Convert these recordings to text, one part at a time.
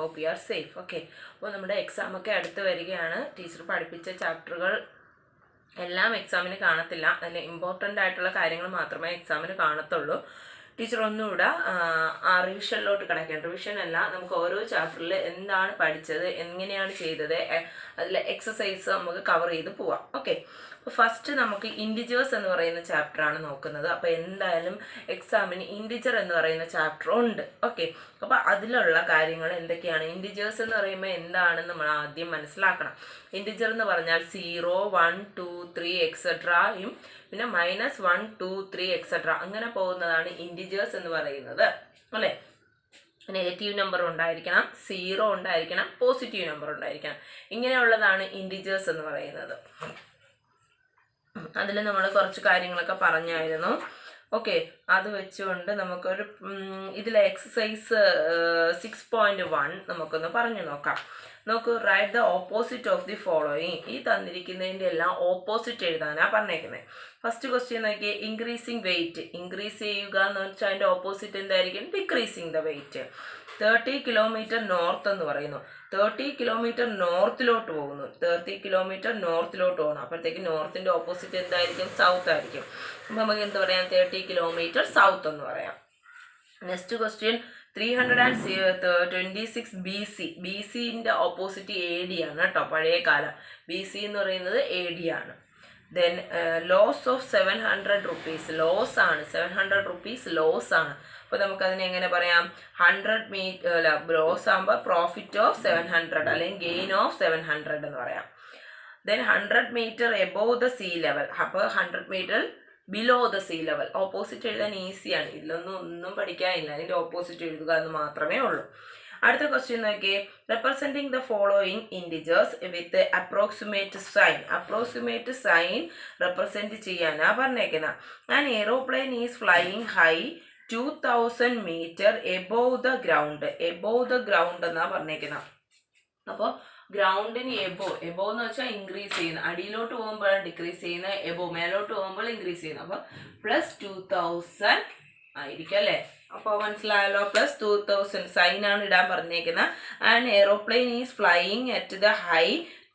hope you are safe. Okay. അപ്പോൾ നമ്മുടെ exam ഒക്കെ അടുത്ത് വരികയാണ്. ടീച്ചർ പഠിപ്പിച്ച ചാപ്റ്ററുകൾ എല്ലാം എക്സാമിന് കാണത്തില്ല. അതിൽ ഇമ്പോർട്ടൻ്റ് ആയിട്ടുള്ള കാര്യങ്ങൾ മാത്രമേ എക്സാമിന് കാണത്തുള്ളൂ. ടീച്ചർ ഒന്നുകൂടെ റിവിഷനിലോട്ട് കിടക്കണം. റിവിഷൻ അല്ല, നമുക്ക് ഓരോ ചാപ്റ്ററിൽ എന്താണ് പഠിച്ചത്, എങ്ങനെയാണ് ചെയ്തത്, അതിലെ എക്സസൈസ് നമുക്ക് കവർ ചെയ്ത് പോവാം. ഓക്കെ. അപ്പോൾ ഫസ്റ്റ് നമുക്ക് ഇൻഡിജേഴ്സ് എന്ന് പറയുന്ന ചാപ്റ്ററാണ് നോക്കുന്നത്. അപ്പോൾ എന്തായാലും എക്സാമിന് ഇൻഡിജർ എന്ന് പറയുന്ന ചാപ്റ്റർ ഉണ്ട്. ഓക്കെ. അപ്പോൾ അതിലുള്ള കാര്യങ്ങൾ എന്തൊക്കെയാണ്? ഇൻഡിജേഴ്സ് എന്ന് പറയുമ്പോൾ എന്താണെന്ന് നമ്മൾ ആദ്യം മനസ്സിലാക്കണം. ഇൻഡിജർ എന്ന് പറഞ്ഞാൽ 0, 1, 2, 3 എക്സെട്രയും പിന്നെ -1, 2, 3 എക്സെട്ര അങ്ങനെ പോകുന്നതാണ് ഇൻഡിജേഴ്സ് എന്ന് പറയുന്നത്. അല്ലേ? നെഗറ്റീവ് നമ്പർ ഉണ്ടായിരിക്കണം, 0 ഉണ്ടായിരിക്കണം, പോസിറ്റീവ് നമ്പർ ഉണ്ടായിരിക്കണം. ഇങ്ങനെയുള്ളതാണ് ഇൻഡിജേഴ്സ് എന്ന് പറയുന്നത്. അതിൽ നമ്മൾ കുറച്ച് കാര്യങ്ങളൊക്കെ പറഞ്ഞായിരുന്നു. ഓക്കെ. അത് വെച്ചുകൊണ്ട് നമുക്കൊരു ഇതിലെ എക്സസൈസ് 6.1 നമുക്കൊന്ന് പറഞ്ഞു നോക്കാം. നോക്കൂ, right the opposite of the following. ഈ തന്നിരിക്കുന്നതിൻ്റെ എല്ലാം ഓപ്പോസിറ്റ് എഴുതാനാണ് പറഞ്ഞേക്കുന്നത്. ഫസ്റ്റ് ക്വസ്റ്റ്യൻ നോക്കിയേ, ഇൻക്രീസിങ് വെയിറ്റ്. ഇൻക്രീസ് ചെയ്യുക എന്ന് വെച്ചാൽ അതിൻ്റെ ഓപ്പോസിറ്റ് എന്തായിരിക്കും? Decreasing the weight. 30 kilometre north എന്ന് പറയുന്നു. 30 കിലോമീറ്റർ നോർത്തിലോട്ട് പോകുന്നു. 30 കിലോമീറ്റർ നോർത്തിലോട്ട് പോകണം. അപ്പോഴത്തേക്ക് നോർത്തിൻ്റെ ഓപ്പോസിറ്റ് എന്തായിരിക്കും? സൗത്ത് ആയിരിക്കും. അപ്പം നമുക്ക് എന്ത് പറയാം? 30 കിലോമീറ്റർ സൗത്ത് എന്ന് പറയാം. Next question 326 BC. BCൻ്റെ ഓപ്പോസിറ്റ് AD ആണ് കേട്ടോ, പഴയ കാലം. BC എന്ന് പറയുന്നത് AD ആണ്. Then loss of 700 rupees. Loss ആണ്, 700 rupees ലോസ് ആണ്. അപ്പോൾ നമുക്കതിനെ എങ്ങനെ പറയാം? 100 മീറ്റർ ലോസ് ആകുമ്പോൾ പ്രോഫിറ്റ് ഓഫ് 700 അല്ലെങ്കിൽ ഗെയിൻ ഓഫ് 700 എന്ന് പറയാം. Then 100 metre above the sea level. അപ്പോൾ 100 metre below the sea level. Opposite എഴുതാൻ ഈസിയാണ്, ഒന്നും പഠിക്കാനില്ല, അതിൻ്റെ ഓപ്പോസിറ്റ് എഴുതുക എന്ന് മാത്രമേ ഉള്ളൂ. അടുത്ത ക്വസ്റ്റ്യൻ നോക്കിയേ, representing the following integers with approximate sign. Approximate sign represent ചെയ്യാനാ പറഞ്ഞേക്കുന്നത്. An aeroplane is flying high 2000 metre above the ground. Above the ground എന്നാ പറഞ്ഞേക്കുന്നത്. അപ്പോൾ ഗ്രൗണ്ടിന് എബോവ് എന്ന് വെച്ചാൽ ഇൻക്രീസ് ചെയ്യുന്ന, അടിയിലോട്ട് പോകുമ്പോഴാണ് ഡിക്രീസ് ചെയ്യുന്നത്, എബോവ് മേലോട്ട് പോകുമ്പോൾ ഇൻക്രീസ് ചെയ്യുന്നത്. അപ്പോൾ +2000 ആയിരിക്കും അല്ലേ? അപ്പോൾ മനസ്സിലായല്ലോ. +2000 സൈനാണ് ഇടാൻ പറഞ്ഞേക്കുന്നത്. And aeroplane is flying at the high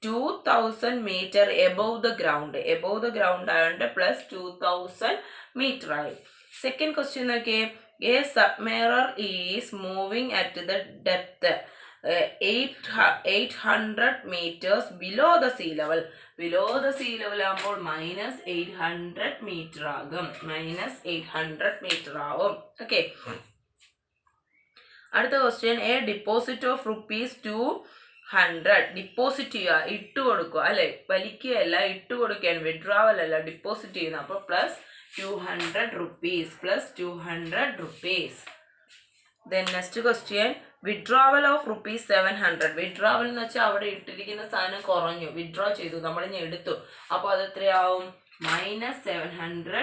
2000 metre above the ground. Above the ground ആയതുകൊണ്ട് +2000 മീറ്റർ ആയി. സെക്കൻഡ് ക്വസ്റ്റ്യൻ നോക്കിയേ, a submarine is moving at the depth 800 meters below the sea level. Below the sea level ആകുമ്പോൾ -800 metre ആകും. -800 metre ആവും. Okay. അടുത്ത question, A deposit of ₹200. Deposit ചെയ്യുക, ഇട്ട് കൊടുക്കുക അല്ലെ, വലിക്കുകയല്ല, ഇട്ട് കൊടുക്കുകയാണ്. വിഡ്രോവൽ അല്ല, ഡിപ്പോസിറ്റ് ചെയ്യുന്നത്. അപ്പോൾ +200 rupees. Then next question, withdrawal of ₹700. Withdrawal എന്ന് വെച്ചാൽ അവിടെ ഇട്ടിരിക്കുന്ന സാധനം കുറഞ്ഞു, വിഡ്രോ ചെയ്തു, നമ്മൾ ഇനി എടുത്തു. അപ്പോൾ അത് എത്രയാവും? -700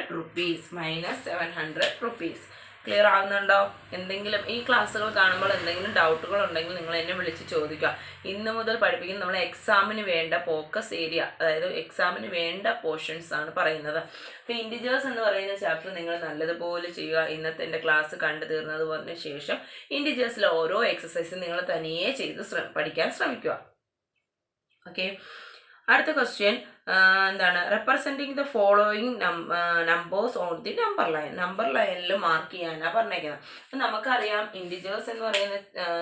rupees. ക്ലിയർ ആകുന്നുണ്ടോ? എന്തെങ്കിലും ഈ ക്ലാസ്സുകൾ കാണുമ്പോൾ എന്തെങ്കിലും ഡൗട്ടുകൾ ഉണ്ടെങ്കിൽ നിങ്ങൾ എന്നെ വിളിച്ച് ചോദിക്കുക. ഇന്ന് മുതൽ പഠിപ്പിക്കുന്ന നമ്മളെ എക്സാമിന് വേണ്ട ഫോക്കസ് ഏരിയ, അതായത് എക്സാമിന് വേണ്ട പോർഷൻസ് ആണ് പറയുന്നത്. അപ്പോൾ ഇൻഡിജേഴ്സ് എന്ന് പറയുന്ന ചാപ്റ്റർ നിങ്ങൾ നല്ലതുപോലെ ചെയ്യുക. ഇന്നത്തെ എൻ്റെ ക്ലാസ് കണ്ടു തീർന്നതുപോലെ ശേഷം ഇൻഡിജേഴ്സിലെ ഓരോ എക്സസൈസും നിങ്ങൾ തനിയെ ചെയ്ത് പഠിക്കാൻ ശ്രമിക്കുക. ഓക്കെ. അടുത്ത ക്വസ്റ്റ്യൻ എന്താണ്? Representing the following numbers on the number line. Number ലൈനിൽ മാർക്ക് ചെയ്യാനാണ് പറഞ്ഞേക്കുന്നത്. അപ്പം നമുക്കറിയാം ഇൻഡിജേഴ്സ് എന്ന് പറയുന്ന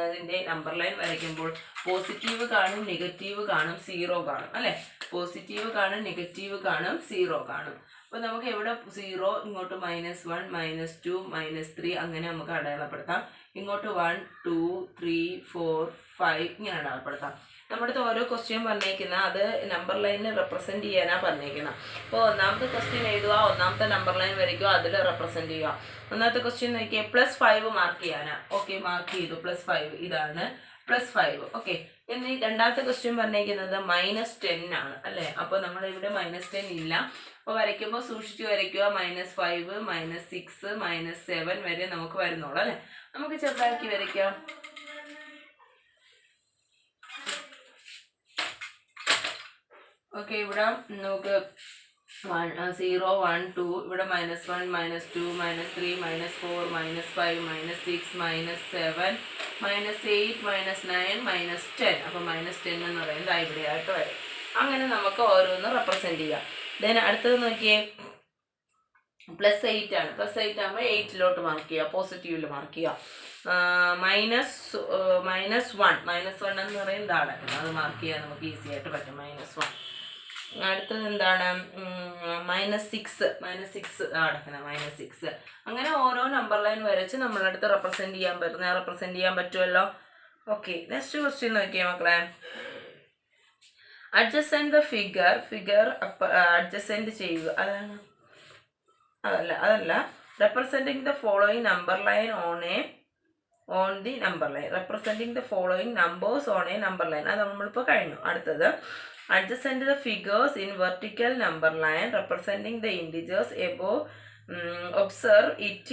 ഇതിൻ്റെ നമ്പർ ലൈൻ വരയ്ക്കുമ്പോൾ പോസിറ്റീവ് കാണും, നെഗറ്റീവ് കാണും, 0 കാണും അല്ലേ? പോസിറ്റീവ് കാണും, നെഗറ്റീവ് കാണും, 0 കാണും. അപ്പോൾ നമുക്ക് എവിടെ 0, ഇങ്ങോട്ട് -1, -2, -3 അങ്ങനെ നമുക്ക് അടയാളപ്പെടുത്താം. ഇങ്ങോട്ട് 1, 2, 3, 4, 5 ഇങ്ങനെ അടയാളപ്പെടുത്താം. നമ്മുടെ അടുത്ത് ഓരോ ക്വസ്റ്റ്യൻ പറഞ്ഞേക്കുന്ന അത് നമ്പർ ലൈനിൽ റെപ്രസെൻറ്റ് ചെയ്യാനാണ് പറഞ്ഞേക്കുന്നത്. അപ്പോൾ ഒന്നാമത്തെ ക്വസ്റ്റ്യൻ എഴുതുക, ഒന്നാമത്തെ നമ്പർ ലൈൻ വരയ്ക്കുക, അതിൽ റെപ്രസെൻറ്റ് ചെയ്യുക. ഒന്നാമത്തെ ക്വസ്റ്റ്യൻ നോക്കിയാൽ +5 മാർക്ക് ചെയ്യാനാണ്. ഓക്കെ, മാർക്ക് ചെയ്തു. +5 ഇതാണ് +5. ഓക്കെ. ഇനി രണ്ടാമത്തെ ക്വസ്റ്റ്യൻ പറഞ്ഞേക്കുന്നത് -10 ആണ് അല്ലേ? അപ്പോൾ നമ്മളിവിടെ -10 ഇല്ല. അപ്പോൾ വരയ്ക്കുമ്പോൾ സൂക്ഷിച്ച് വരയ്ക്കുക. -5, -6, -7 വരെ നമുക്ക് വരുന്നുള്ളൂ അല്ലേ? നമുക്ക് ചെറുതാക്കി വരയ്ക്കാം. ഓക്കെ. ഇവിടെ നമുക്ക് 0, 1, 2, ഇവിടെ -1, -2, -3, -4, -5, -6, -7, -8 -9 -10. അപ്പോൾ -10 എന്ന് പറയുന്നത് ഇവിടെയായിട്ട് വരും. അങ്ങനെ നമുക്ക് ഓരോന്ന് റെപ്രസെൻറ്റ് ചെയ്യാം. ദെൻ അടുത്തത് നോക്കിയേ, +8 ആണ്. +8 ആകുമ്പോൾ 8ലോട്ട് മാർക്ക് ചെയ്യുക, പോസിറ്റീവിൽ മാർക്ക് ചെയ്യുക. -1 എന്ന് പറയുന്നത് അടക്കണം, അത് മാർക്ക് ചെയ്യാൻ നമുക്ക് ഈസി ആയിട്ട് പറ്റും. -1. അടുത്തത് എന്താണ്, -6 അടക്കണം, -6. അങ്ങനെ ഓരോ നമ്പർ ലൈൻ വരച്ച് നമ്മളടുത്ത് റെപ്രസെൻറ്റ് ചെയ്യാൻ പറ്റുമല്ലോ. ഓക്കെ, നെക്സ്റ്റ് ക്വസ്റ്റ്യൻ നോക്കിയേ മക്കളെ. അഡ്ജസെൻറ്റ് ദ ഫിഗർ അഡ്ജസെൻറ്റ് ചെയ്യുക. അതല്ല representing the following number line on the number line. Representing the following numbers on a number line. അത് നമ്മളിപ്പോൾ കഴിഞ്ഞു. അടുത്തത് adjacent the figures in vertical number line representing the integers above. Observe it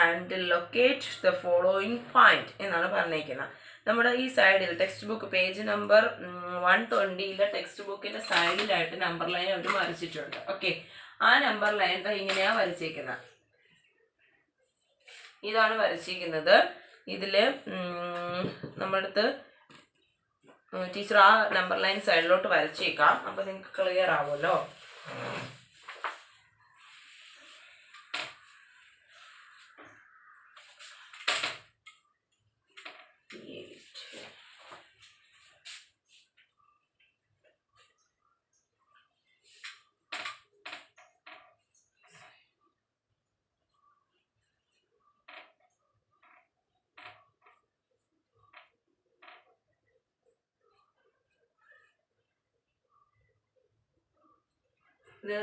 and locate the following point എന്നാണ് പറഞ്ഞിരിക്കുന്നത്. നമ്മുടെ ഈ സൈഡിൽ text book page number 120 text ബുക്കിൻ്റെ സൈഡിലായിട്ട് നമ്പർ ലൈൻ അവർ വരച്ചിട്ടുണ്ട്. ഓക്കെ, ആ നമ്പർ ലൈൻ ഇങ്ങനെയാണ് വരച്ചിരിക്കുന്നത്. ഇതാണ് വരച്ചിരിക്കുന്നത്. ഇതിൽ നമ്മളടുത്ത് ടീച്ചർ ആ നമ്പർ ലൈൻ സൈഡിലോട്ട് വരച്ചേക്കാം, അപ്പോൾ നിങ്ങൾക്ക് ക്ലിയർ ആവുമല്ലോ. ഇത്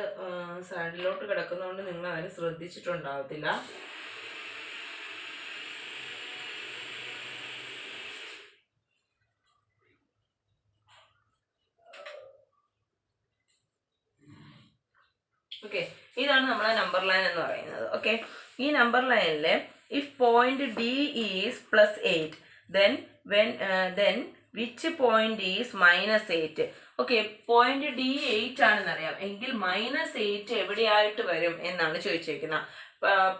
സൈഡിലോട്ട് കിടക്കുന്നതുകൊണ്ട് നിങ്ങൾ ആരും ശ്രദ്ധിച്ചിട്ടുണ്ടാവത്തില്ല. ഓക്കെ, ഇതാണ് നമ്മളെ നമ്പർ ലൈൻ എന്ന് പറയുന്നത്. ഓക്കെ, ഈ നമ്പർ ലൈനിൽ if point D is +8 then which point is -8. Okay, point D 8 ആണെന്നറിയാം, എങ്കിൽ -8 എവിടെയായിട്ട് വരും എന്നാണ് ചോദിച്ചിരിക്കുന്നത്.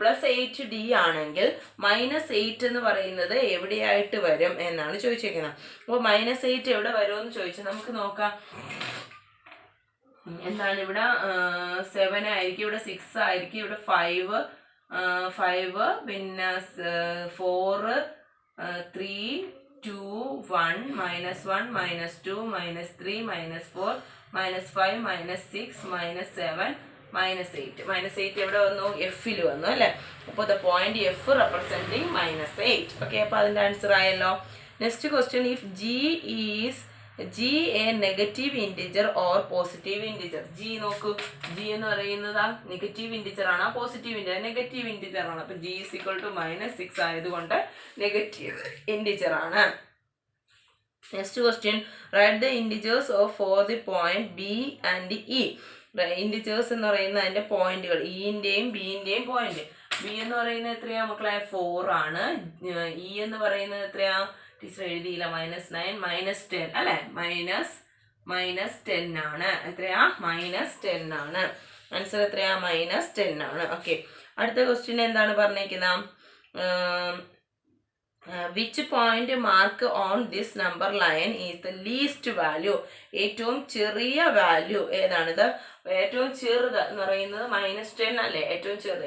+8 ഡി ആണെങ്കിൽ -8 എന്ന് പറയുന്നത് എവിടെയായിട്ട് വരും എന്നാണ് ചോദിച്ചിരിക്കുന്നത്. അപ്പോൾ -8 എവിടെ വരുമെന്ന് ചോദിച്ചാൽ നമുക്ക് നോക്കാം. എന്താണ് ഇവിടെ 7 ആയിരിക്കും, ഇവിടെ 6 ആയിരിക്കും, ഇവിടെ 5 പിന്നെ 4 3 2 1 -1 -2 -3 -4 -5 -6 -7 -8 എവിടെ വന്നു, എഫിൽ വന്നു അല്ലേ. അപ്പോൾ the point F representing -8. Okay, അപ്പോൾ അതിൻ്റെ ആൻസർ ആയല്ലോ. Next question, if G a negative integer or positive integer. G നോക്കൂ, ജി എന്ന് പറയുന്നത് നെഗറ്റീവ് ഇൻറ്റിജർ ആണ്, പോസിറ്റീവ് ഇൻറ്റിജർ നെഗറ്റീവ് ഇൻറ്റിജർ ആണ്. അപ്പോൾ G = -6 ആയതുകൊണ്ട് നെഗറ്റീവ് ഇൻറ്റിജർ ആണ്. Next question, write the integers for the point B and E. Integers എന്ന് പറയുന്നത് അതിൻ്റെ പോയിന്റുകൾ, ഇൻ്റെയും ബിൻ്റെയും പോയിന്റ്. ബി എന്ന് പറയുന്നത് എത്രയാ മക്കളെ, 4 ആണ്. ഇ എന്ന് പറയുന്നത് എത്രയാ, ടീച്ചർ എഴുതിയില്ല, -9 -10 അല്ലേ, -10 ആണ്. എത്രയാ, -10 ആണ്. ആൻസർ എത്രയാ, -10 ആണ്. ഓക്കെ, അടുത്ത ക്വസ്റ്റ്യൻ എന്താണ് പറഞ്ഞിരിക്കുന്നത്, which point mark on this number line is the least value. ഏറ്റവും ചെറിയ വാല്യൂ ഏതാണിത്, ഏറ്റവും ചെറുത് എന്ന് പറയുന്നത് -10 അല്ലേ,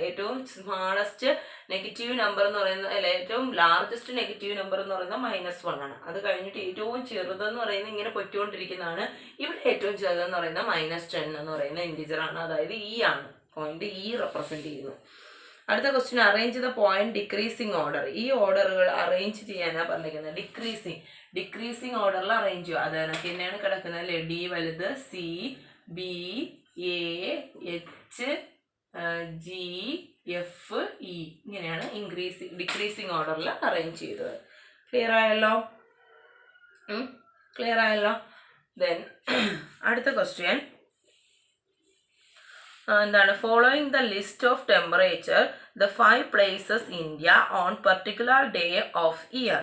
ഏറ്റവും സ്മാളസ്റ്റ് നെഗറ്റീവ് നമ്പർ എന്ന് പറയുന്നത് അല്ലെ, ഏറ്റവും ലാർജസ്റ്റ് നെഗറ്റീവ് നമ്പർ എന്ന് പറയുന്നത് -1 ആണ്. അത് കഴിഞ്ഞിട്ട് ഏറ്റവും ചെറുതെന്ന് പറയുന്നത് ഇങ്ങനെ പൊയ്ക്കൊണ്ടിരിക്കുന്നതാണ്. ഇവിടെ ഏറ്റവും ചെറുതെന്ന് പറയുന്നത് -10 എന്ന് പറയുന്ന ഇൻറ്റിജർ ആണ്, അതായത് ഇ ആണ്. പോയിന്റ് ഇ റെപ്രസെന്റ് ചെയ്യുന്നു. അടുത്ത question, arrange the point decreasing order. ഈ ഓർഡറുകൾ അറേഞ്ച് ചെയ്യാനാണ് പറഞ്ഞിരിക്കുന്നത്. ഡിക്രീസിങ് ഓർഡറിൽ അറേഞ്ച് ചെയ്യുക. അതൊക്കെ തന്നെയാണ് കിടക്കുന്നത് അല്ലേ, ഡി വലുത്, C B A H G F E, ഇങ്ങനെയാണ് ഡിക്രീസിങ് ഓർഡറിൽ അറേഞ്ച് ചെയ്തത്. ക്ലിയർ ആയല്ലോ. ദെൻ അടുത്ത ക്വസ്റ്റ്യൻ എന്താണ്, following the list of temperature the 5 places India on particular day of year.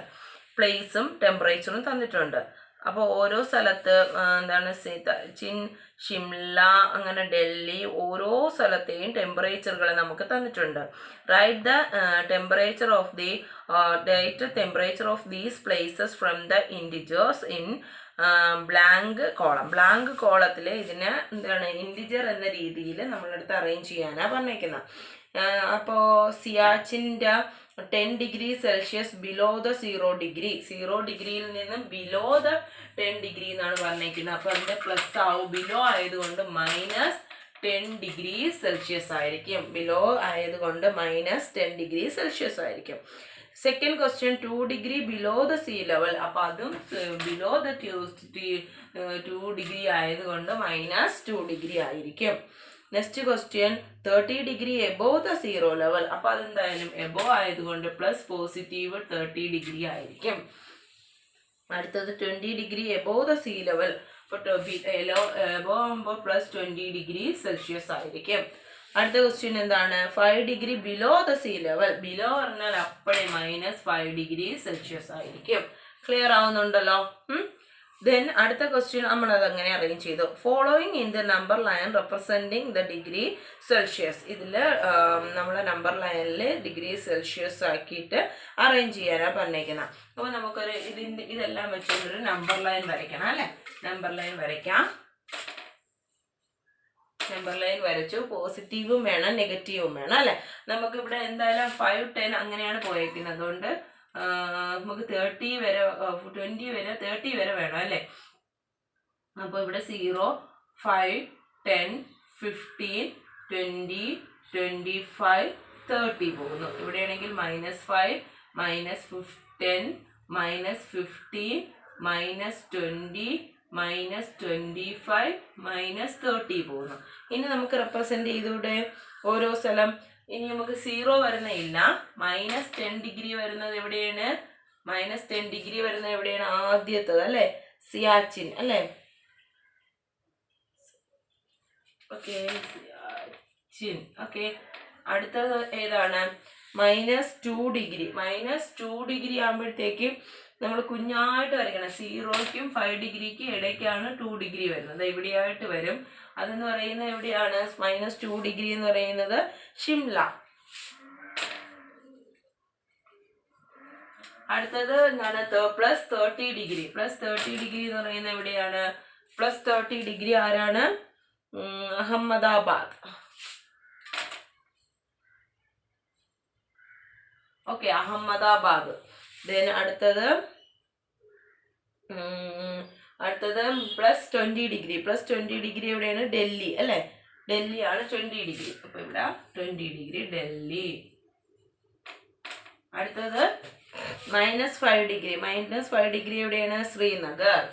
പ്ലേസും ടെമ്പറേച്ചറും തന്നിട്ടുണ്ട്. അപ്പോൾ ഓരോ സ്ഥലത്ത് എന്താണ് ഷിംല അങ്ങനെ ഡൽഹി ഓരോ സ്ഥലത്തെയും ടെമ്പറേച്ചറുകൾ നമുക്ക് തന്നിട്ടുണ്ട്. Write the temperature of these places from the integers in blank column. Blank കോളത്തിൽ ഇതിനെ എന്താണ് ഇൻഡിജർ എന്ന രീതിയിൽ നമ്മളെടുത്ത് അറേഞ്ച് ചെയ്യാനാണ് പറഞ്ഞേക്കുന്നത്. അപ്പോൾ സിയാച്ചിൻ്റെ 10 degree Celsius below the 0 degree, 0 ഡിഗ്രിയിൽ നിന്ന് ബിലോ ദ 10 ഡിഗ്രി എന്നാണ് പറഞ്ഞേക്കുന്നത്. അപ്പോൾ അതിൻ്റെ പ്ലസ് ആവും. ബിലോ ആയതുകൊണ്ട് -10 ഡിഗ്രി സെൽഷ്യസ് ആയിരിക്കും. ബിലോ ആയതുകൊണ്ട് -10 ഡിഗ്രി സെൽഷ്യസ് ആയിരിക്കും. Second question 2 degree below the sea level. അപ്പോൾ അതും ബിലോ ദ 2 ഡിഗ്രി ആയതുകൊണ്ട് -2 ഡിഗ്രി ആയിരിക്കും. Next question 30 degree above the 0 level. അപ്പോൾ അതെന്തായാലും എബോവ് ആയതുകൊണ്ട് +30 ഡിഗ്രി ആയിരിക്കും. അടുത്തത് 20 degree above the sea level. അപ്പോൾ എബോവ് ആകുമ്പോൾ +20 ഡിഗ്രി സെൽഷ്യസ് ആയിരിക്കും. അടുത്ത ക്വസ്റ്റ്യൻ എന്താണ്? 5 degree below the sea level. Below പറഞ്ഞാൽ അപ്പോഴേ -5 ഡിഗ്രി സെൽഷ്യസ് ആയിരിക്കും. ക്ലിയർ ആവുന്നുണ്ടല്ലോ? ദെൻ അടുത്ത ക്വസ്റ്റ്യൻ നമ്മളത് അങ്ങനെ അറേഞ്ച് ചെയ്തു. Following in the number line representing the degree Celsius. ഇതിൽ നമ്മളെ നമ്പർ ലൈനിൽ ഡിഗ്രി സെൽഷ്യസ് ആക്കിയിട്ട് അറേഞ്ച് ചെയ്യാനാണ് പറഞ്ഞേക്കുന്നത്. അപ്പോൾ നമുക്കൊരു ഇതെല്ലാം വെച്ചൊരു നമ്പർ ലൈൻ വരയ്ക്കണം അല്ലേ? നമ്പർ ലൈൻ വരയ്ക്കാം. നമ്പർ ലൈൻ വരച്ചു. പോസിറ്റീവും വേണം നെഗറ്റീവും വേണം അല്ലേ? നമുക്കിവിടെ എന്തായാലും 5, 10 അങ്ങനെയാണ് പോയേക്കുന്നത്. അതുകൊണ്ട് നമുക്ക് 30 വരെ 20 വരെ 30 വരെ വേണം അല്ലേ? അപ്പോൾ ഇവിടെ 0, 5, 10, 15, 20, 25, 30 പോകുന്നു. ഇവിടെയാണെങ്കിൽ -5, -10, -15, -20, -25, -30 പോകുന്നു. ഇനി നമുക്ക് റെപ്രസെന്റ് ചെയ്തൂടെ ഓരോ സ്ഥലം? ഇനി നമുക്ക് 0 വരുന്നില്ല. -10 ഡിഗ്രി വരുന്നത് എവിടെയാണ്? -10 ഡിഗ്രി വരുന്നത് എവിടെയാണ്? ആദ്യത്തത് അല്ലേ? സിയാച്ചിൻ അല്ലേ? ഓക്കെ, സിയാച്ചിൻ. ഓക്കെ, അടുത്തത് ഏതാണ്? -2 ഡിഗ്രി. -2 ഡിഗ്രി ആകുമ്പോഴത്തേക്കും നമ്മൾ കുഞ്ഞായിട്ട് വരയ്ക്കണം. 0ക്കും 5 ഡിഗ്രിക്കും ഇടയ്ക്കാണ് 2 ഡിഗ്രി വരുന്നത്. എവിടെയായിട്ട് വരും? അതെന്ന് പറയുന്നത് എവിടെയാണ്? -2 ഡിഗ്രി എന്ന് പറയുന്നത് ഷിംല. അടുത്തത് എന്താണ്? +30 ഡിഗ്രി. +30 ഡിഗ്രി എന്ന് പറയുന്നത് എവിടെയാണ്? +30 ഡിഗ്രി ആരാണ്? അഹമ്മദാബാദ്. ഓക്കെ, അഹമ്മദാബാദ്. ദെൻ അടുത്തത് +20 ഡിഗ്രി. +20 ഡിഗ്രി എവിടെയാണ്? ഡൽഹി അല്ലേ? ഡൽഹിയാണ് 20 ഡിഗ്രി. അപ്പോൾ ഇവിടെ 20 ഡിഗ്രി ഡൽഹി. അടുത്തത് -5 ഡിഗ്രി. -5 ഡിഗ്രി എവിടെയാണ്? ശ്രീനഗർ.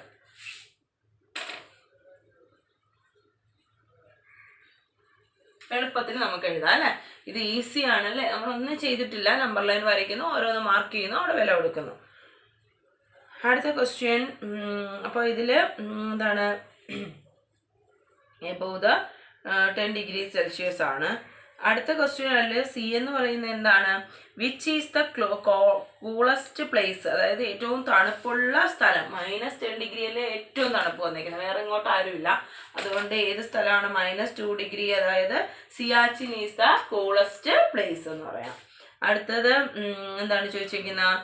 എളുപ്പത്തിൽ നമുക്ക് എഴുതാം അല്ലേ? ഇത് ഈസി ആണല്ലേ? നമ്മളൊന്നും ചെയ്തിട്ടില്ല. നമ്പർ ലൈൻ വരയ്ക്കുന്നു, ഓരോന്ന് മാർക്ക് ചെയ്യുന്നു, അവിടെ വില കൊടുക്കുന്നു. അടുത്ത ക്വസ്റ്റ്യൻ. അപ്പോൾ ഇതിൽ എന്താണ്? എബോവ് ദ 10 ഡിഗ്രി സെൽഷ്യസ് ആണ്. അടുത്ത ക്വസ്റ്റ്യനിൽ സി എന്ന് പറയുന്നത് എന്താണ്? Which is the coolest place, അതായത് ഏറ്റവും തണുപ്പുള്ള സ്ഥലം. -10 ഡിഗ്രിയല്ലേ ഏറ്റവും തണുപ്പ് വന്നേക്കുന്നത്, വേറെ ഇങ്ങോട്ട് ആരുമില്ല. അതുകൊണ്ട് ഏത് സ്ഥലമാണ്? -2 ഡിഗ്രി, അതായത് Siachen is the coolest place എന്ന് പറയാം. അടുത്തത് എന്താണ് ചോദിച്ചിരിക്കുന്നത്?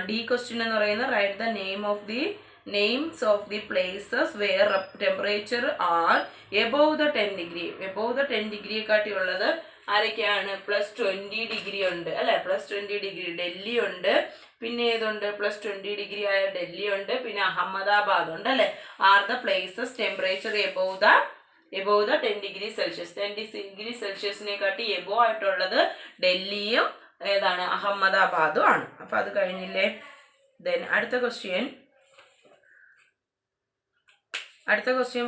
ഡി ക്വസ്റ്റ്യൻ എന്ന് പറയുന്നത് right the names of the places where temperature are above the 10 degree. Above the 10 ഡിഗ്രിയെക്കാട്ടി ഉള്ളത് ആരൊക്കെയാണ്? +20 ഡിഗ്രി ഉണ്ട് അല്ലെ? +20 ഡിഗ്രി ഡൽഹി ഉണ്ട്. പിന്നെ ഏതുണ്ട്? +20 ഡിഗ്രി ആയ ഡൽഹി ഉണ്ട്. പിന്നെ അഹമ്മദാബാദ് ഉണ്ട് അല്ലെ? Are the places temperature above the 10 degree Celsius. 10 degree സെൽഷ്യസിനെക്കാട്ടി എബോവ് ആയിട്ടുള്ളത് ഡൽഹിയും ഏതാണ്? അഹമ്മദാബാദും ആണ്. അപ്പൊ അത് കഴിഞ്ഞില്ലേ? ദെൻ അടുത്ത ക്വസ്റ്റ്യൻ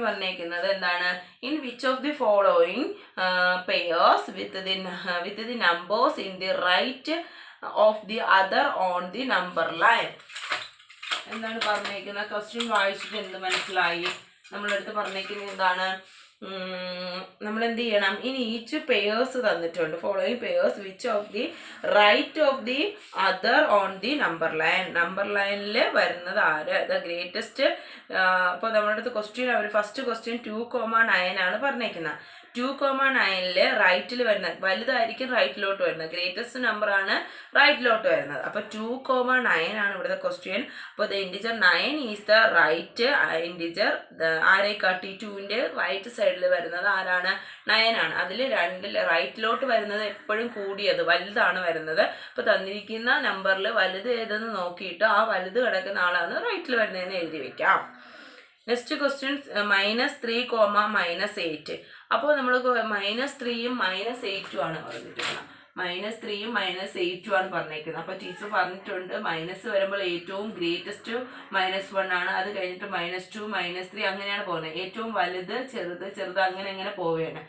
പറഞ്ഞേക്കുന്നത് എന്താണ്? In which of the following pairs with the numbers in the right of the other on the number line. എന്താണ് പറഞ്ഞേക്കുന്നത്? ക്വസ്റ്റ്യൻ വായിച്ചിട്ട് എന്ത് മനസ്സിലായി? നമ്മളെടുത്ത് പറഞ്ഞേക്കുന്നത് എന്താണ്? നമ്മൾ എന്ത് ചെയ്യണം, ഇനി ഈച്ച് പെയേഴ്സ് തന്നിട്ടുണ്ട്, following pairs which of the right of the other on the number line. Number ലൈനിൽ വരുന്നത് ആര്, ദ ഗ്രേറ്റസ്റ്റ്. അപ്പോൾ നമ്മുടെ അടുത്ത് ക്വസ്റ്റ്യൻ, അവർ ഫസ്റ്റ് ക്വസ്റ്റ്യൻ 2,9 ആണ് പറഞ്ഞേക്കുന്നത്. 2,9 റൈറ്റിൽ വരുന്നത് വലുതായിരിക്കും റൈറ്റിലോട്ട് വരുന്നത്, ഗ്രേറ്റസ്റ്റ് നമ്പർ ആണ് റൈറ്റിലോട്ട് വരുന്നത്. അപ്പോൾ 2,9 ആണ് ഇവിടുത്തെ ക്വസ്റ്റ്യൻ. അപ്പോൾ the integer 9 is the right integer. ആരെ കാട്ടി 2ന്റെ റൈറ്റ് സൈഡിൽ വരുന്നത് ആരാണ്, 9 ആണ്. അതിൽ 2 റൈറ്റിലോട്ട് വരുന്നത് എപ്പോഴും കൂടിയത് വലുതാണ് വരുന്നത്. അപ്പോൾ തന്നിരിക്കുന്ന നമ്പറിൽ വലുത് ഏതെന്ന് നോക്കിയിട്ട് ആ വലുത് കിടക്കുന്ന ആളാണ് റൈറ്റിൽ വരുന്നതെന്ന് എഴുതി വെക്കാം. നെക്സ്റ്റ് ക്വസ്റ്റ്യൻ -3, അപ്പോൾ നമ്മൾ -3ഉം -8ഉം ആണ് പറഞ്ഞിട്ടുള്ളത്. -3ഉം -8ഉം ആണ് പറഞ്ഞേക്കുന്നത്. അപ്പോൾ ടീച്ചർ പറഞ്ഞിട്ടുണ്ട് മൈനസ് വരുമ്പോൾ ഏറ്റവും ഗ്രേറ്റസ്റ്റ് -1 ആണ്, അത് കഴിഞ്ഞിട്ട് -2 -3 അങ്ങനെയാണ് പോകുന്നത്. ഏറ്റവും വലുത് ചെറുത് ചെറുത് അങ്ങനെ പോവുകയാണ്.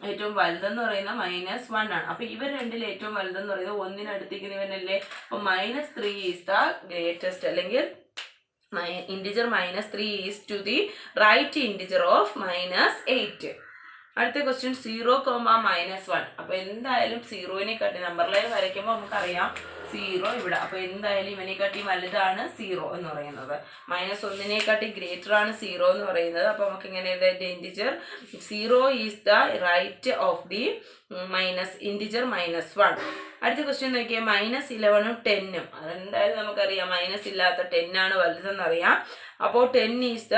ഏറ്റവും വലുതെന്ന് പറയുന്നത് -1 ആണ്. അപ്പോൾ ഇവർ രണ്ടിൽ ഏറ്റവും വലുതെന്ന് പറയുന്നത് 1ന് അടുത്തിരിക്കുന്നവനല്ലേ. അപ്പോൾ -3 ഈസ് ദ ഗ്രേറ്റസ്റ്റ്, അല്ലെങ്കിൽ integer -3 is to the right integer of -8. അടുത്ത ക്വസ്റ്റ്യൻ 0,-1. അപ്പോൾ എന്തായാലും 0നെ കാട്ടി നമ്പർ ലൈൻ വരയ്ക്കുമ്പോൾ നമുക്കറിയാം 0 ഇവിടെ. അപ്പോൾ എന്തായാലും ഇവനെ കാട്ടി വലുതാണ് 0 എന്ന് പറയുന്നത്. -1നെ കാട്ടി ഗ്രേറ്റർ ആണ് 0 എന്ന് പറയുന്നത്. അപ്പോൾ നമുക്ക് ഇങ്ങനെ integer 0 is the right of the integer -1. അടുത്ത ക്വസ്റ്റ്യൻ നോക്കിയാൽ -11ഉം 10ഉം. അതെന്തായാലും നമുക്കറിയാം മൈനസ് ഇല്ലാത്ത 10 ആണ് വലുതെന്നറിയാം. അപ്പോൾ 10 ഈസ് ദ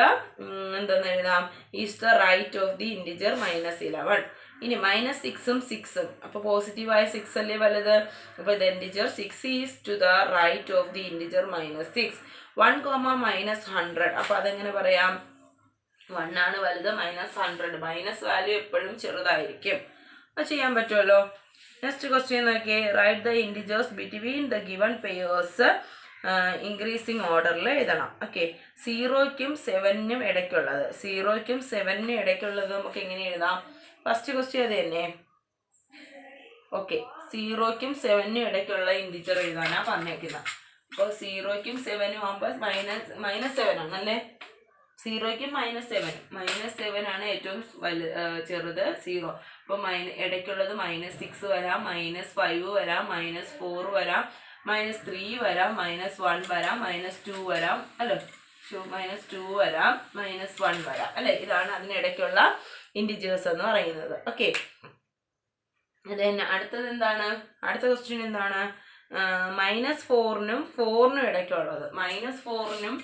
എന്താന്ന് എഴുതാം, is the right of the integer -11. ഇനി -6ഉം 6ഉം. അപ്പോൾ പോസിറ്റീവായ 6 അല്ലേ വലുത്. അപ്പോൾ the integer 6 is to the right of the integer -6. 1,-100. അപ്പോൾ അതെങ്ങനെ പറയാം, 1 ആണ് വലുത്, -100. മൈനസ് വാല്യൂ എപ്പോഴും ചെറുതായിരിക്കും. അത് ചെയ്യാൻ പറ്റുമല്ലോ. നെക്സ്റ്റ് ക്വസ്റ്റ്യൻ നോക്കിയേ, write the integers between the given pairs increasing ഓർഡറിൽ എഴുതണം. ഓക്കെ, 0ക്കും 7നും ഇടയ്ക്കുള്ളത്, 0ക്കും 7നും ഇടയ്ക്കുള്ളത് നമുക്ക് എങ്ങനെ എഴുതാം. ഫസ്റ്റ് ക്വസ്റ്റ്യൻ അത് തന്നെ. ഓക്കെ, 0ക്കും 7നും ഇടയ്ക്കുള്ള ഇൻഡിജർ എഴുതാനാണ് പറഞ്ഞേക്കുന്നത്. അപ്പോൾ 0ക്കും 7നും ആകുമ്പോൾ -7 ആണല്ലേ. 0ക്കും -7 ആണ് ഏറ്റവും ചെറുത് 0. അപ്പോൾ ഇടയ്ക്കുള്ളത് -6 വരാം, -5 വരാം, -4 വരാം, -3 വരാം, -1 വരാം, -2 വരാം അല്ലേ, -2 വരാം, -1 വരാം അല്ലേ. ഇതാണ് അതിനിടയ്ക്കുള്ള ഇൻഡിജേഴ്സ് എന്ന് പറയുന്നത്. ഓക്കെ, അത് തന്നെ. അടുത്തത് എന്താണ്, അടുത്ത ക്വസ്റ്റ്യൻ എന്താണ്, -4നും 4നും ഇടയ്ക്കുള്ളത്, -4നും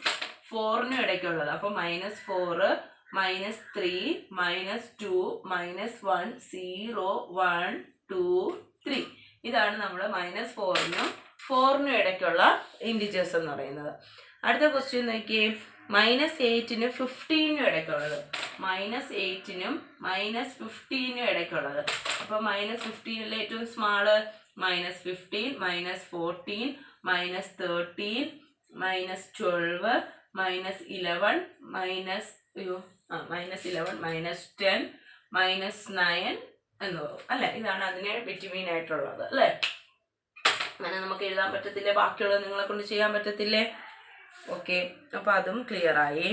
4നും ഇടയ്ക്കുള്ളത്. അപ്പോൾ -4, -3, -2, -1, 0, 1, 2, 3. ഇതാണ് നമ്മൾ -4നും 4നും ഇടയ്ക്കുള്ള ഇൻഡിജേഴ്സ് എന്ന് പറയുന്നത്. അടുത്ത ക്വസ്റ്റ്യൻ നോക്കിയേ, -8നും 15നും ഇടയ്ക്കുള്ളത്, -8നും -15നും ഇടയ്ക്കുള്ളത്. അപ്പോൾ -15ൽ ഏറ്റവും സ്മാള് -15, -14, -13, -12, -11, -10, -9 എന്ന് പറയും അല്ലെ. ഇതാണ് അതിന് ബിറ്റ്വീൻ ആയിട്ടുള്ളത് അല്ലേ. അങ്ങനെ നമുക്ക് എഴുതാൻ പറ്റത്തില്ലേ, ബാക്കിയുള്ളത് നിങ്ങളെ കൊണ്ട് ചെയ്യാൻ പറ്റത്തില്ലേ. ഓക്കെ, അപ്പോൾ അതും ക്ലിയർ ആയി.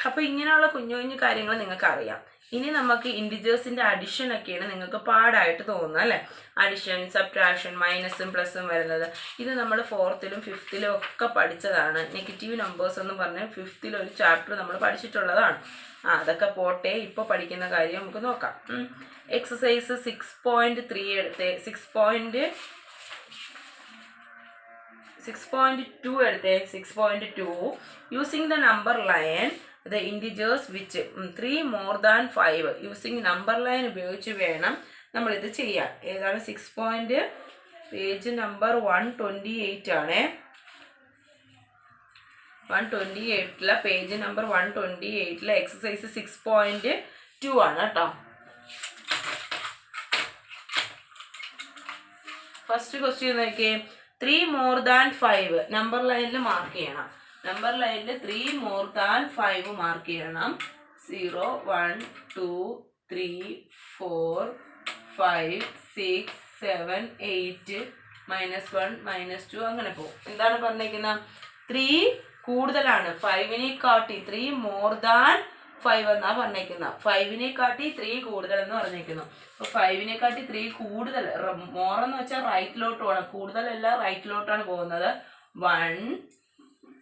അപ്പോൾ ഇങ്ങനെയുള്ള കുഞ്ഞു കുഞ്ഞു കാര്യങ്ങൾ നിങ്ങൾക്ക് അറിയാം. ഇനി നമുക്ക് ഇൻഡിജേഴ്സിൻ്റെ അഡിഷൻ ഒക്കെയാണ് നിങ്ങൾക്ക് പാടായിട്ട് തോന്നുന്നത് അല്ലേ. അഡിഷൻ, സബ്ട്രാക്ഷൻ, മൈനസും പ്ലസും വരുന്നത് ഇത് നമ്മൾ 4ത്തിലും 5ത്തിലും ഒക്കെ പഠിച്ചതാണ്. നെഗറ്റീവ് നമ്പേഴ്സ് എന്ന് പറഞ്ഞാൽ 5ത്തിൽ ഒരു ചാപ്റ്റർ നമ്മൾ പഠിച്ചിട്ടുള്ളതാണ്. അതൊക്കെ പോട്ടെ, ഇപ്പോൾ പഠിക്കുന്ന കാര്യം നമുക്ക് നോക്കാം. എക്സസൈസ് 6.3 എടുത്തേ, 6.2 എടുത്തേ. 6.2 using the number line the integers which 3 more than 5 using number line ഉപയോഗിച്ച് വേണം നമ്മളിത് ചെയ്യാൻ. ഏതാണ് 6. പേജ് നമ്പർ 128 ആണ്. 128 പേജ് നമ്പർ 128 എക്സസൈസ് 6.2 ആണ് കേട്ടോ. ഫസ്റ്റ് ക്വസ്റ്റ്യൻ നോക്കിയേ, 3 more than 5 നമ്പർ ലൈനിൽ മാർക്ക് ചെയ്യണം. നമ്പർ ലൈനിൽ 3 more than 5 മാർക്ക് ചെയ്യണം. 0, 1, 2, 3, 4, 5, 6, 7, 8, -1, -2 അങ്ങനെ പോകും. എന്താണ് പറഞ്ഞിരിക്കുന്നത്, 3 കൂടുതലാണ് 5നെ കാട്ടി, 3 more than 5 എന്നാ പറഞ്ഞേക്കുന്നത്. 5-നേക്കാട്ടി 3 കൂടുതൽ എന്ന് പറഞ്ഞേക്കുന്നു. അപ്പോൾ 5-നേക്കാട്ടി 3 കൂടുതൽ, മോർ എന്ന് വെച്ചാൽ റൈറ്റിലോട്ട് പോകണം, കൂടുതലല്ല റൈറ്റിലോട്ടാണ് പോകുന്നത്. 1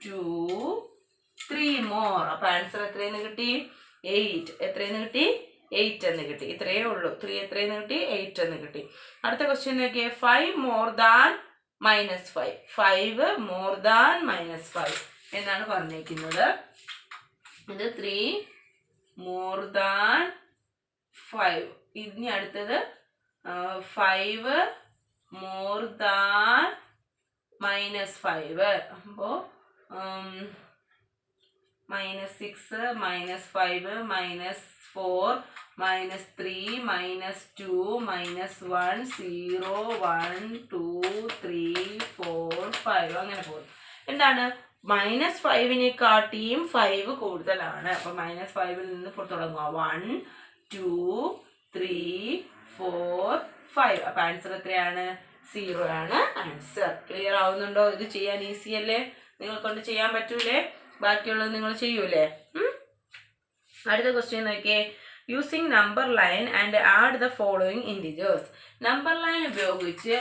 2 3 മോർ. അപ്പോൾ ആൻസർ എത്രയെന്ന് കിട്ടി? 8. എത്രയെന്ന് കിട്ടി? 8 എന്ന് കിട്ടി. ഇത്രയേ ഉള്ളൂ. 3 എത്രയെന്ന് കിട്ടി? 8 എന്ന് കിട്ടി. അടുത്ത ക്വസ്റ്റ്യൻ നോക്കിയേ. 5 മോർ ദാൻ -5. 5 മോർ ദാൻ -5 എന്നാണ് പറഞ്ഞേക്കുന്നത്. ഇത് 3 മോർ ദാൻ 5. ഇനി അടുത്തത് 5 മോർ ദാൻ -5. അപ്പോൾ -6 -5 -4 -3 -2 -1 0 1 2 3 4 5 അങ്ങനെ പോകും. എന്താണ്? -5-നേക്കാട്ടിയും 5 കൂടുതലാണ്. അപ്പൊ -5-ൽ നിന്ന് തുടങ്ങുക. 1 2 3 4 5. അപ്പൊ ആൻസർ എത്രയാണ്? 0 ആണ് ആൻസർ. ക്ലിയർ ആവുന്നുണ്ടോ? ഇത് ചെയ്യാൻ ഈസി അല്ലേ? നിങ്ങൾ കൊണ്ട് ചെയ്യാൻ പറ്റൂലേ? ബാക്കിയുള്ളത് നിങ്ങൾ ചെയ്യൂലേ? അടുത്ത ക്വസ്റ്റ്യൻ നോക്കിയേ. Using number line and add the following integers. Number line ഉപയോഗിച്ച്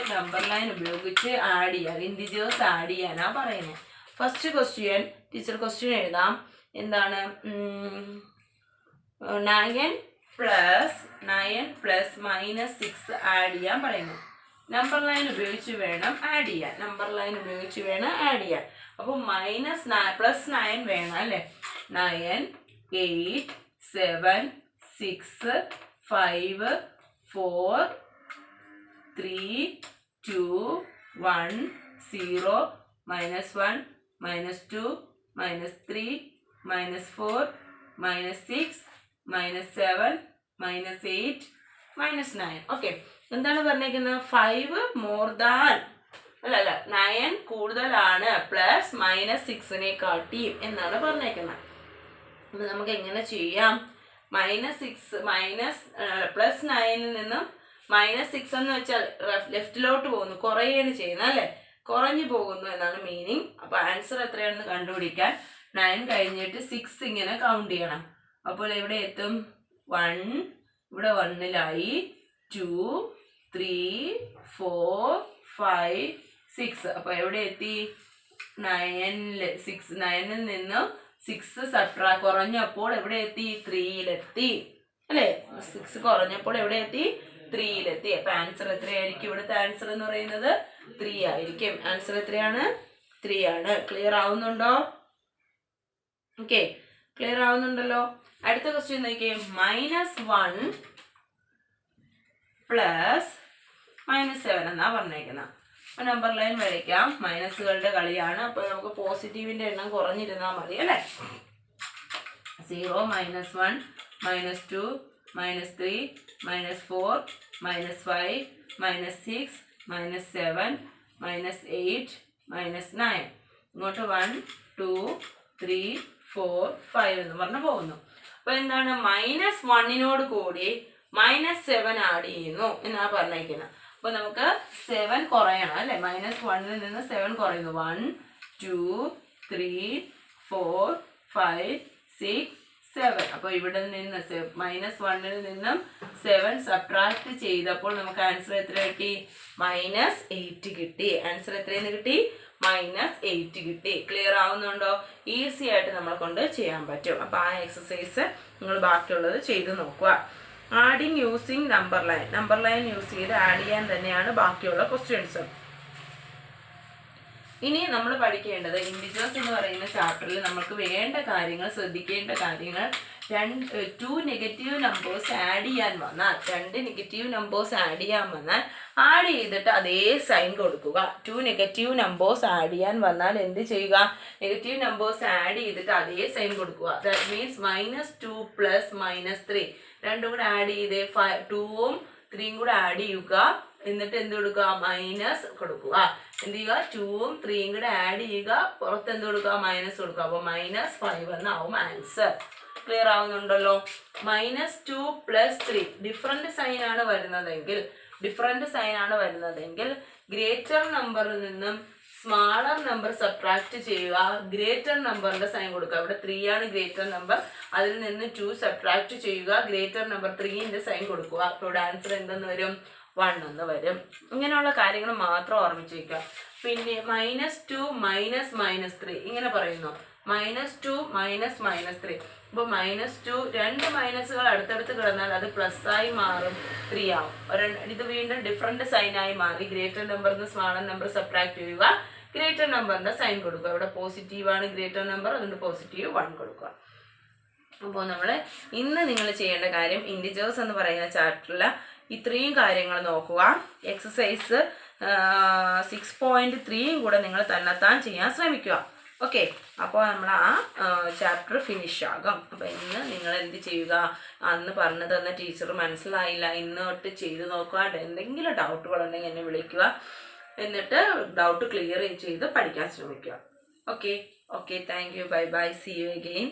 ആഡ് ചെയ്യാൻ, ഇൻറ്റിജേഴ്സ് ആഡ് ചെയ്യാനാ പറയുന്നത്. ഫസ്റ്റ് ക്വസ്റ്റ്യൻ ടീച്ചർ ക്വസ്റ്റ്യൻ എഴുതാം. എന്താണ്? 9 പ്ലസ് -6 ആഡ് ചെയ്യാൻ പറയുന്നു. നമ്പർ ലൈൻ ഉപയോഗിച്ച് വേണം ആഡ് ചെയ്യാൻ. അപ്പോൾ +9 വേണം അല്ലേ? 9 8 7 6 5 4 3 2 1 0 -1 -2 -3 -4 -6 -7 -8 -9. ഓക്കെ, എന്താണ് പറഞ്ഞേക്കുന്നത്? 5 മോർ ദാൻ അല്ല 9 കൂടുതലാണ് +-6-നേക്കാട്ടിയും എന്നാണ് പറഞ്ഞേക്കുന്നത്. അപ്പൊ നമുക്ക് എങ്ങനെ ചെയ്യാം? +9-ൽ നിന്നും -6 എന്ന് വെച്ചാൽ ലെഫ്റ്റിലോട്ട് പോകുന്നു, കുറയാണ് ചെയ്യുന്നത് അല്ലേ? കുറഞ്ഞു പോകുന്നു എന്നാണ് മീനിങ്. അപ്പൊ ആൻസർ എത്രയാണെന്ന് കണ്ടുപിടിക്കാൻ 9 കഴിഞ്ഞിട്ട് 6 ഇങ്ങനെ കൗണ്ട് ചെയ്യണം. അപ്പോൾ എവിടെ എത്തും? 1 ഇവിടെ 1-ലായി, 2 3 4 5 6. അപ്പൊ എവിടെ എത്തി? 9-ൽ നിന്ന് 6 കുറഞ്ഞപ്പോൾ എവിടെ എത്തി? 3-ലെത്തി അല്ലേ? 6 കുറഞ്ഞപ്പോൾ എവിടെ എത്തി? 3-ലെത്തി. അപ്പൊ ആൻസർ എത്രയായിരിക്കും? ഇവിടുത്തെ ആൻസർ എന്ന് പറയുന്നത് 3 ആയിരിക്കും. ആൻസർ എത്രയാണ്? 3 ആണ്. ക്ലിയർ ആവുന്നുണ്ടോ? ഓക്കെ, ക്ലിയർ ആവുന്നുണ്ടല്ലോ. അടുത്ത ക്വസ്റ്റ്യൻ നോക്കിയേ. -1 പ്ലസ് -7 എന്നാ പറഞ്ഞേക്കുന്നത്. അപ്പൊ നമ്പർ ലൈൻ വരയ്ക്കാം. മൈനസുകളുടെ കളിയാണ്. അപ്പൊ നമുക്ക് പോസിറ്റീവിന്റെ എണ്ണം കുറഞ്ഞിരുന്നാൽ മതി അല്ലേ? 0 -1 -2 -3 -4 -5 -6 -7 -8 -9. ഇങ്ങോട്ട് 1 2 3 4 5 എന്ന് പറഞ്ഞു പോകുന്നു. അപ്പൊ എന്താണ്? -1-നോട് കൂടി -7 ആഡ് ചെയ്യുന്നു എന്നാ പറഞ്ഞേക്കുന്നത്. അപ്പൊ നമുക്ക് 7 കുറയണം അല്ലെ? -1-ൽ നിന്ന് 7 കുറയുന്നു. 1 2 3 4 5 6 7. അപ്പൊ ഇവിടെ നിന്ന് -1-ൽ നിന്നും 7 സബ്ട്രാക്ട് ചെയ്തപ്പോൾ നമുക്ക് ആൻസർ എത്ര കിട്ടി? -8 കിട്ടി. ആൻസർ എത്രയെന്ന് കിട്ടി? -8 കിട്ടി. ക്ലിയർ ആവുന്നുണ്ടോ? ഈസി ആയിട്ട് നമ്മളെ കൊണ്ട് ചെയ്യാൻ പറ്റും. അപ്പൊ ആ എക്സസൈസ് നിങ്ങൾ ബാക്കിയുള്ളത് ചെയ്ത് നോക്കുക. Adding using number line use ചെയ്ത് ആഡ് ചെയ്യാൻ തന്നെയാണ് ബാക്കിയുള്ള ക്വസ്റ്റ്യൻസ്. ഇനി നമ്മൾ പഠിക്കേണ്ടത് ഇൻഡിജേഴ്സ് എന്ന് പറയുന്ന ചാപ്റ്ററിൽ നമുക്ക് വേണ്ട കാര്യങ്ങൾ, ശ്രദ്ധിക്കേണ്ട കാര്യങ്ങൾ, 2 നെഗറ്റീവ് നമ്പേഴ്സ് ആഡ് ചെയ്യാൻ വന്നാൽ, 2 നെഗറ്റീവ് നമ്പേഴ്സ് ആഡ് ചെയ്യാൻ വന്നാൽ ആഡ് ചെയ്തിട്ട് അതേ സൈൻ കൊടുക്കുക. 2 നെഗറ്റീവ് നമ്പേഴ്സ് ആഡ് ചെയ്യാൻ വന്നാൽ എന്ത് ചെയ്യുക? നെഗറ്റീവ് നമ്പേഴ്സ് ആഡ് ചെയ്തിട്ട് അതേ സൈൻ കൊടുക്കുക. ദാറ്റ് മീൻസ് -2 പ്ലസ് -3 രണ്ടും കൂടെ ആഡ് ചെയ്ത് 2ഉം 3ഉം കൂടെ ആഡ് ചെയ്യുക. എന്നിട്ട് എന്ത് കൊടുക്കുക? മൈനസ് കൊടുക്കുക. എന്ത് ചെയ്യുക? 2ഉം 3ഉം കൂടെ ആഡ് ചെയ്യുക. പുറത്ത് എന്ത് കൊടുക്കുക? മൈനസ് കൊടുക്കുക. അപ്പോൾ -5 എന്നാവും ആൻസർ. ക്ലിയർ ആവുന്നുണ്ടല്ലോ? -2 പ്ലസ് 3 ഡിഫറെന്റ് സൈൻ ആണ് വരുന്നതെങ്കിൽ ഗ്രേറ്റർ നമ്പറിൽ നിന്നും സ്മാളർ നമ്പർ സബ്ട്രാക്ട് ചെയ്യുക, ഗ്രേറ്റർ നമ്പറിന്റെ സൈൻ കൊടുക്കുക. ഇവിടെ 3 ആണ് ഗ്രേറ്റർ നമ്പർ, അതിൽ നിന്ന് 2 സബ്ട്രാക്ട് ചെയ്യുക, ഗ്രേറ്റർ നമ്പർ 3ന്റെ സൈൻ കൊടുക്കുക. അപ്പോൾ ഇവിടെ ആൻസർ എന്തെന്ന് വരും? 1 എന്ന് വരും. ഇങ്ങനെയുള്ള കാര്യങ്ങൾ മാത്രം ഓർമ്മിച്ച് വയ്ക്കുക. പിന്നെ -2 -3 ഇങ്ങനെ പറയുന്നു. -2 -3. അപ്പോൾ -2 2 മൈനസുകൾ അടുത്തടുത്ത് കിടന്നാൽ അത് പ്ലസ് ആയി മാറും, 3 ആവും. ഇത് വീണ്ടും ഡിഫറെന്റ് സൈനായി മാറി. ഗ്രേറ്റർ നമ്പറിന് സ്മാളർ നമ്പർ സബ്ട്രാക്ട് ചെയ്യുക, ഗ്രേറ്റർ നമ്പറിന്റെ സൈൻ കൊടുക്കുക. ഇവിടെ പോസിറ്റീവാണ് ഗ്രേറ്റർ നമ്പർ, അതുകൊണ്ട് +1 കൊടുക്കുക. അപ്പോൾ നമ്മൾ ഇന്ന് നിങ്ങൾ ചെയ്യേണ്ട കാര്യം ഇൻറ്റിജേഴ്സ് എന്ന് പറയുന്ന ചാപ്റ്ററിൽ ഇത്രയും കാര്യങ്ങൾ നോക്കുക. എക്സസൈസ് 6.3 കൂടെ നിങ്ങൾ തന്നെത്താൻ ചെയ്യാൻ ശ്രമിക്കുക. ഓക്കെ, അപ്പോൾ നമ്മൾ ആ ചാപ്റ്റർ ഫിനിഷ് ആകും. അപ്പോൾ ഇന്ന് നിങ്ങൾ എന്ത് ചെയ്യുക? അന്ന് പറഞ്ഞു തന്ന ടീച്ചർ മനസ്സിലായില്ല, ഇന്ന് തൊട്ട് ചെയ്ത് നോക്കുക. എന്തെങ്കിലും ഡൗട്ടുകളുണ്ടെങ്കിൽ എന്നെ വിളിക്കുക, എന്നിട്ട് ഡൗട്ട് ക്ലിയർ ചെയ്ത് പഠിക്കാൻ ശ്രമിക്കുക. Okay, thank you, bye bye, see you again.